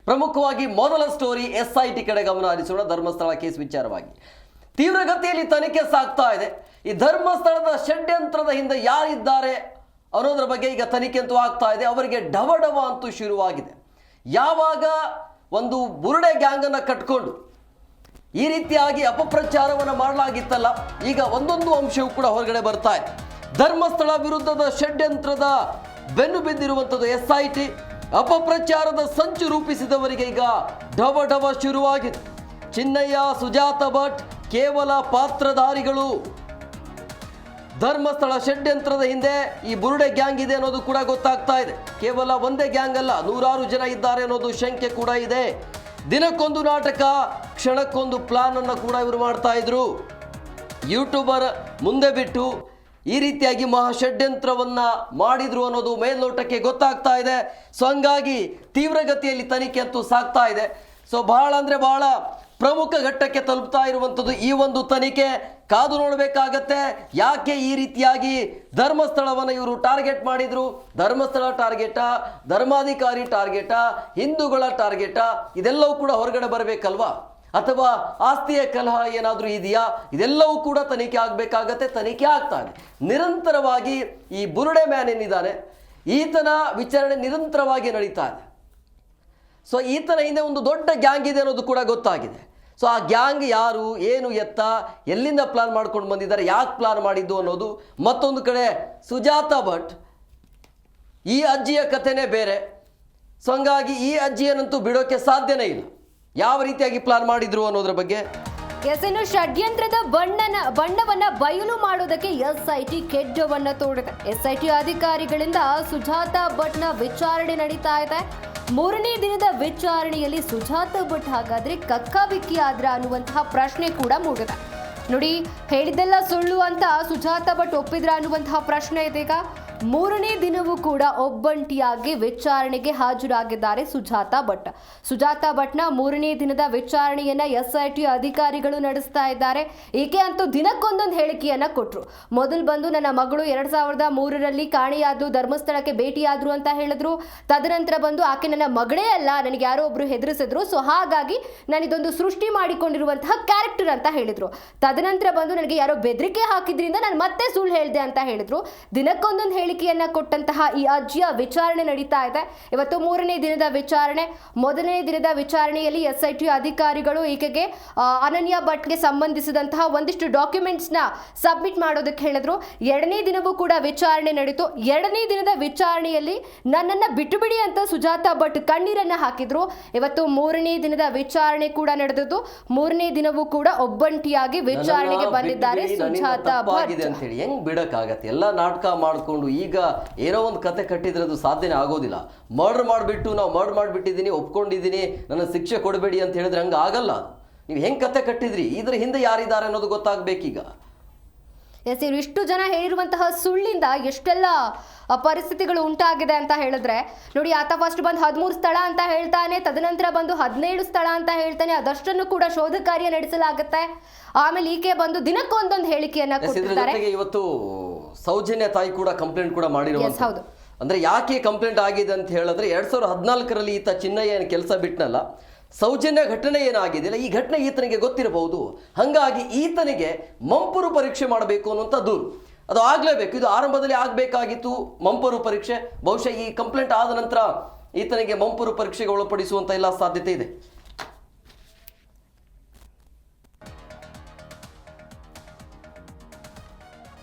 ಪ್ರಮುಖವಾಗಿ ಮೊದಲ story SIT ಕಡೆ ಗಮನ ಹರಿಸೋಣ. ಧರ್ಮಸ್ಥಳ ಕೇಸ್ ವಿಚಾರವಾಗಿ ತೀವ್ರಗತಿಯಲ್ಲಿ ತನಿಖೆ ಸಾಗ್ತಾ ಇದೆ. ಈ ಧರ್ಮಸ್ಥಳದ ಷಡ್ಯಂತ್ರದ ಹಿಂದೆ ಯಾರಿದ್ದಾರೆ ಅನ್ನೋದ್ರ ಬಗ್ಗೆ ಈಗ ತನಿಖೆ ಅಂತೂ ಆಗ್ತಾ ಇದೆ. ಅವರಿಗೆ ಡವಡವ ಅಂತೂ ಶುರುವಾಗಿದೆ. ಯಾವಾಗ ಒಂದು ಬುರುಡೆ ಗ್ಯಾಂಗ್ ಅನ್ನು ಕಟ್ಕೊಂಡು ಈ ರೀತಿಯಾಗಿ ಅಪಪ್ರಚಾರವನ್ನು ಮಾಡಲಾಗಿತ್ತಲ್ಲ, ಈಗ ಒಂದೊಂದು ಅಂಶವೂ ಕೂಡ ಹೊರಗಡೆ ಬರ್ತಾ ಇದೆ. ಧರ್ಮಸ್ಥಳ ವಿರುದ್ಧದ ಷಡ್ಯಂತ್ರದ ಬೆನ್ನು ಬಿದ್ದಿರುವಂಥದ್ದು SIT. ಅಪಪ್ರಚಾರದ ಸಂಚು ರೂಪಿಸಿದವರಿಗೆ ಈಗ ಡವ ಶುರುವಾಗಿದೆ. ಚಿನ್ನಯ್ಯ, ಸುಜಾತ ಭಟ್ ಕೇವಲ ಪಾತ್ರಧಾರಿಗಳು. ಧರ್ಮಸ್ಥಳ ಷಡ್ಯಂತ್ರದ ಹಿಂದೆ ಈ ಬುರುಡೆ ಗ್ಯಾಂಗ್ ಇದೆ ಅನ್ನೋದು ಕೂಡ ಗೊತ್ತಾಗ್ತಾ ಇದೆ. ಕೇವಲ ಒಂದೇ ಗ್ಯಾಂಗ್ ಅಲ್ಲ, ನೂರಾರು ಜನ ಇದ್ದಾರೆ ಅನ್ನೋದು ಶಂಕೆ ಕೂಡ ಇದೆ. ದಿನಕ್ಕೊಂದು ನಾಟಕ, ಕ್ಷಣಕ್ಕೊಂದು ಪ್ಲಾನ್ ಅನ್ನು ಕೂಡ ಇವರು ಮಾಡ್ತಾ ಇದ್ರು. ಯೂಟ್ಯೂಬರ್ ಮುಂದೆ ಬಿಟ್ಟು ಈ ರೀತಿಯಾಗಿ ಮಹಾ ಷಡ್ಯಂತ್ರವನ್ನ ಮಾಡಿದ್ರು ಅನ್ನೋದು ಮೇಲ್ನೋಟಕ್ಕೆ ಗೊತ್ತಾಗ್ತಾ ಇದೆ. ಸೊ ಹಂಗಾಗಿ ತೀವ್ರಗತಿಯಲ್ಲಿ ತನಿಖೆ ಅಂತೂ ಸಾಗ್ತಾ ಇದೆ. ಸೊ ಬಹಳ ಅಂದ್ರೆ ಬಹಳ ಪ್ರಮುಖ ಘಟ್ಟಕ್ಕೆ ತಲುಪ್ತಾ ಇರುವಂಥದ್ದು ಈ ಒಂದು ತನಿಖೆ. ಕಾದು ನೋಡಬೇಕಾಗತ್ತೆ, ಯಾಕೆ ಈ ರೀತಿಯಾಗಿ ಧರ್ಮಸ್ಥಳವನ್ನು ಇವರು ಟಾರ್ಗೆಟ್ ಮಾಡಿದ್ರು. ಧರ್ಮಸ್ಥಳ ಟಾರ್ಗೆಟಾ, ಧರ್ಮಾಧಿಕಾರಿ ಟಾರ್ಗೆಟಾ, ಹಿಂದೂಗಳ ಟಾರ್ಗೆಟಾ, ಇದೆಲ್ಲವೂ ಕೂಡ ಹೊರಗಡೆ ಬರಬೇಕಲ್ವಾ? ಅಥವಾ ಆಸ್ತಿಯ ಕಲಹ ಏನಾದರೂ ಇದೆಯಾ? ಇದೆಲ್ಲವೂ ಕೂಡ ತನಿಖೆ ಆಗಬೇಕಾಗತ್ತೆ. ತನಿಖೆ ಆಗ್ತಾ ಇದೆ ನಿರಂತರವಾಗಿ. ಈ ಬುರುಡೆ ಮ್ಯಾನ್ ಏನಿದ್ದಾನೆ, ಈತನ ವಿಚಾರಣೆ ನಿರಂತರವಾಗಿ ನಡೀತಾ ಇದೆ. ಸೊ ಈತನ ಹಿಂದೆ ಒಂದು ದೊಡ್ಡ ಗ್ಯಾಂಗ್ ಇದೆ ಅನ್ನೋದು ಕೂಡ ಗೊತ್ತಾಗಿದೆ. ಸೊ ಆ ಗ್ಯಾಂಗ್ ಯಾರು, ಏನು, ಎತ್ತ, ಎಲ್ಲಿಂದ ಪ್ಲಾನ್ ಮಾಡ್ಕೊಂಡು ಬಂದಿದ್ದಾರೆ, ಯಾಕೆ ಪ್ಲಾನ್ ಮಾಡಿದ್ದು ಅನ್ನೋದು. ಮತ್ತೊಂದು ಕಡೆ ಸುಜಾತ ಭಟ್, ಈ ಅಜ್ಜಿಯ ಕಥೆನೇ ಬೇರೆ. ಸೊ ಹಂಗಾಗಿ ಈ ಅಜ್ಜಿಯನ್ನಂತೂ ಬಿಡೋಕೆ ಸಾಧ್ಯನೇ ಇಲ್ಲ. ಯಾವ ರೀತಿಯಾಗಿ ಪ್ಲಾನ್ ಮಾಡಿದ್ರು ಅನ್ನೋದ್ರ ಬಗ್ಗೆ ಇನ್ನು ಷಡ್ಯಂತ್ರದ ಬಣ್ಣವನ್ನ ಬಯಲು ಮಾಡೋದಕ್ಕೆ SIT ಕೆಡ್ಡವನ್ನ ತೋಡಿದೆ. SIT ಅಧಿಕಾರಿಗಳಿಂದ ಸುಜಾತ ಭಟ್ನ ವಿಚಾರಣೆ ನಡೀತಾ ಇದೆ. 3ನೇ ದಿನದ ವಿಚಾರಣೆಯಲ್ಲಿ ಸುಜಾತ ಭಟ್ ಹಾಗಾದ್ರೆ ಕಕ್ಕಾಬಿಕ್ಕಿ ಆದ್ರ ಅನ್ನುವಂತಹ ಪ್ರಶ್ನೆ ಕೂಡ ಮೂಡಿದೆ. ನೋಡಿ, ಹೇಳಿದ್ದೆಲ್ಲ ಸುಳ್ಳು ಅಂತ ಸುಜಾತ ಭಟ್ ಒಪ್ಪಿದ್ರ ಅನ್ನುವಂತಹ ಪ್ರಶ್ನೆ ಇದೀಗ. 3ನೇ ದಿನವೂ ಕೂಡ ಒಬ್ಬಂಟಿಯಾಗಿ ವಿಚಾರಣೆಗೆ ಹಾಜರಾಗಿದ್ದಾರೆ ಸುಜಾತ ಭಟ್. ಸುಜಾತ ಭಟ್ನ 3ನೇ ದಿನದ ವಿಚಾರಣೆಯನ್ನ SIT ಅಧಿಕಾರಿಗಳು ನಡೆಸ್ತಾ ಇದ್ದಾರೆ. ಈಕೆ ಅಂತೂ ದಿನಕ್ಕೊಂದೊಂದು ಹೇಳಿಕೆಯನ್ನ ಕೊಟ್ರು. ಮೊದಲು ಬಂದು ನನ್ನ ಮಗಳು 2003ರಲ್ಲಿ ಕಾಣೆಯಾದ್ಲು, ಧರ್ಮಸ್ಥಳಕ್ಕೆ ಭೇಟಿಯಾದ್ರು ಅಂತ ಹೇಳಿದ್ರು. ತದನಂತರ ಬಂದು ಆಕೆ ನನ್ನ ಮಗಳೇ ಅಲ್ಲ, ನನಗೆ ಯಾರೋ ಒಬ್ರು ಹೆದರಿಸಿದ್ರು, ಸೊ ಹಾಗಾಗಿ ನಾನು ಇದೊಂದು ಸೃಷ್ಟಿ ಮಾಡಿಕೊಂಡಿರುವಂತಹ ಕ್ಯಾರೆಕ್ಟರ್ ಅಂತ ಹೇಳಿದ್ರು. ತದನಂತರ ಬಂದು ನನಗೆ ಯಾರೋ ಬೆದರಿಕೆ ಹಾಕಿದ್ರಿಂದ ನಾನು ಮತ್ತೆ ಸುಳ್ಳು ಹೇಳಿದೆ ಅಂತ ಹೇಳಿದ್ರು. ದಿನಕ್ಕೊಂದೊಂದು ಹೇಳಿಕೆಯನ್ನ ಕೊಟ್ಟಂತಹ ಈ ಅಜ್ಜಿಯ ವಿಚಾರಣೆ ನಡೀತಾ ಇದೆ. ಇವತ್ತು 3ನೇ ದಿನದ ವಿಚಾರಣೆ. ಮೊದಲನೇ ದಿನದ ವಿಚಾರಣೆಯಲ್ಲಿ SIT ಅಧಿಕಾರಿಗಳು ಈಕೆಗೆ ಅನನ್ಯ ಭಟ್ಗೆ ಸಂಬಂಧಿಸಿದಂತಹ ಒಂದಿಷ್ಟು ಡಾಕ್ಯುಮೆಂಟ್ಸ್ ನ ಸಬ್ಮಿಟ್ ಮಾಡೋದಕ್ಕೆ ಹೇಳಿದ್ರು. 2ನೇ ದಿನವೂ ಕೂಡ ವಿಚಾರಣೆ ನಡೀತು. 2ನೇ ದಿನದ ವಿಚಾರಣೆಯಲ್ಲಿ ನನ್ನನ್ನ ಬಿಟ್ಟು ಬಿಡಿ ಅಂತ ಸುಜಾತ ಭಟ್ ಕಣ್ಣೀರನ್ನ ಹಾಕಿದ್ರು. ಇವತ್ತು 3ನೇ ದಿನದ ವಿಚಾರಣೆ ಕೂಡ ನಡೆದದ್ದು. 3ನೇ ದಿನವೂ ಕೂಡ ಒಬ್ಬಂಟಿಯಾಗಿ ವಿಚಾರಣೆಗೆ ಬಂದಿದ್ದಾರೆ ಸುಜಾತ ಭಟ್. ಹೆಂಗ್ ಬಿಡಕ್ಕಾಗತ್ತೆ? ಎಲ್ಲ ನಾಟಕ ಮಾಡ್ಕೊಂಡು ಈಗ ಏನೋ ಒಂದು ಕತೆ ಕಟ್ಟಿದ್ರೆ ಅದು ಸಾಧ್ಯನೇ ಆಗೋದಿಲ್ಲ. ಮರ್ಡರ್ ಮಾಡಿಬಿಟ್ಟು ನಾವು ಮರ್ಡರ್ ಮಾಡಿಬಿಟ್ಟಿದ್ದೀನಿ, ಒಪ್ಕೊಂಡಿದ್ದೀನಿ, ನನ್ನ ಶಿಕ್ಷೆ ಕೊಡಬೇಡಿ ಅಂತ ಹೇಳಿದ್ರೆ ಹಂಗೆ ಆಗಲ್ಲ. ನೀವು ಹೆಂಗೆ ಕತೆ ಕಟ್ಟಿದ್ರಿ, ಇದ್ರ ಹಿಂದೆ ಯಾರಿದ್ದಾರೆ ಅನ್ನೋದು ಗೊತ್ತಾಗಬೇಕೀಗ. ಇಷ್ಟು ಜನ ಹೇಳಿರುವಂತಹ ಸುಳ್ಳಿಂದ ಎಷ್ಟೆಲ್ಲ ಪರಿಸ್ಥಿತಿಗಳು ಉಂಟಾಗಿದೆ ಅಂತ ಹೇಳಿದ್ರೆ ನೋಡಿ, ಆತ ಫಸ್ಟ್ ಬಂದು 13 ಸ್ಥಳ ಅಂತ ಹೇಳ್ತಾನೆ, ತದನಂತರ ಬಂದು 17 ಸ್ಥಳ ಅಂತ ಹೇಳ್ತಾನೆ. ಅದಷ್ಟನ್ನು ಕೂಡ ಶೋಧ ಕಾರ್ಯ ನಡೆಸಲಾಗುತ್ತೆ. ಆಮೇಲೆ ಈಕೆ ಬಂದು ದಿನಕ್ಕೊಂದೊಂದು ಹೇಳಿಕೆಯನ್ನ ಕೊಟ್ಟಿದ್ದಾರೆ. ಇವತ್ತು ಸೌಜನ್ಯ ತಾಯಿ ಕೂಡ ಕಂಪ್ಲೇಂಟ್ ಕೂಡ ಮಾಡಿರುವಂತ. ಅಂದ್ರೆ ಯಾಕೆ ಕಂಪ್ಲೇಂಟ್ ಆಗಿದೆ ಅಂತ ಹೇಳಿದ್ರೆ 2014ರಲ್ಲಿ ಈತ ಚಿನ್ನಯ್ಯ ಕೆಲಸ ಬಿಟ್ಟನಲ್ಲ, ಸೌಜನ್ಯ ಘಟನೆ ಏನಾಗಿದೆಯಲ್ಲ, ಈ ಘಟನೆ ಈತನಿಗೆ ಗೊತ್ತಿರಬಹುದು. ಹಾಗಾಗಿ ಈತನಿಗೆ ಮಂಪರು ಪರೀಕ್ಷೆ ಮಾಡಬೇಕು ಅನ್ನುವಂಥ ದೂರು ಅದು ಆಗಲೇಬೇಕು. ಇದು ಆರಂಭದಲ್ಲಿ ಆಗಬೇಕಾಗಿತ್ತು ಮಂಪರು ಪರೀಕ್ಷೆ. ಬಹುಶಃ ಈ ಕಂಪ್ಲೇಂಟ್ ಆದ ನಂತರ ಈತನಿಗೆ ಮಂಪರು ಪರೀಕ್ಷೆಗೆ ಒಳಪಡಿಸುವಂತ ಎಲ್ಲ ಸಾಧ್ಯತೆ ಇದೆ.